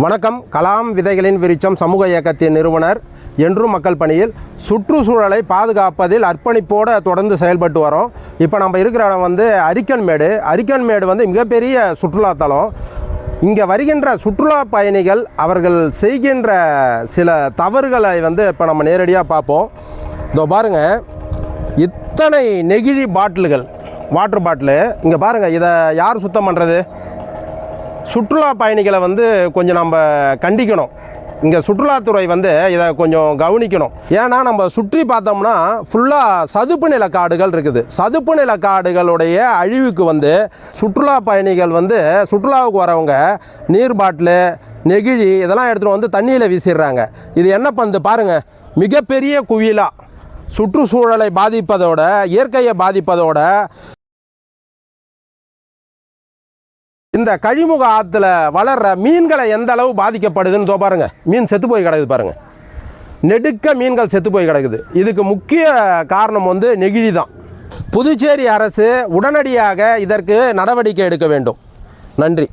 வணக்கம். கலாம் விதைகளின் விருட்சம் சமூக இயக்கத்தின் நிறுவனர், என்றும் மக்கள் பணியில் சுற்றுச்சூழலை பாதுகாப்பதில் அர்ப்பணிப்போடு தொடர்ந்து செயல்பட்டு வரோம். இப்போ நம்ம இருக்கிற இடம் வந்து அரிக்கன்மேடு. அரிக்கன்மேடு வந்து மிகப்பெரிய சுற்றுலாத்தலம். இங்கே வருகின்ற சுற்றுலா பயணிகள் அவர்கள் செய்கின்ற சில தவறுகளை வந்து இப்போ நம்ம நேரடியாக பார்ப்போம். இதோ பாருங்கள், இத்தனை நெகிழி பாட்டில்கள், வாட்டர் பாட்டிலு. இங்கே பாருங்கள், இதை யார் சுத்தம் பண்ணுறது? சுற்றுலா பயணிகளை வந்து கொஞ்சம் நம்ம கண்டிக்கணும். இங்கே சுற்றுலாத்துறை வந்து இதை கொஞ்சம் கவனிக்கணும். ஏன்னா நம்ம சுற்றி பார்த்தோம்னா ஃபுல்லாக சதுப்பு நில காடுகள் இருக்குது. சதுப்பு நில காடுகளுடைய அழிவுக்கு வந்து சுற்றுலா பயணிகள் வந்து சுற்றுலாவுக்கு வரவங்க நீர் பாட்டிலு, நெகிழி இதெல்லாம் எடுத்துகிட்டு வந்து தண்ணியில் வீசிடுறாங்க. இது என்ன பண்ணுது பாருங்கள், மிகப்பெரிய குவியலாக சுற்றுச்சூழலை பாதிப்பதோட, இயற்கையை பாதிப்பதோட, இந்த கழிமுக ஆற்றுல வளர்கிற மீன்களை எந்த அளவு பாதிக்கப்படுதுன்னு பாருங்கள். மீன் செத்து போய் கிடக்குது பாருங்கள். நெடுக்க மீன்கள் செத்து போய் கிடக்குது. இதுக்கு முக்கிய காரணம் வந்து நெகிழி தான். புதுச்சேரி அரசு உடனடியாக இதற்கு நடவடிக்கை எடுக்க வேண்டும். நன்றி.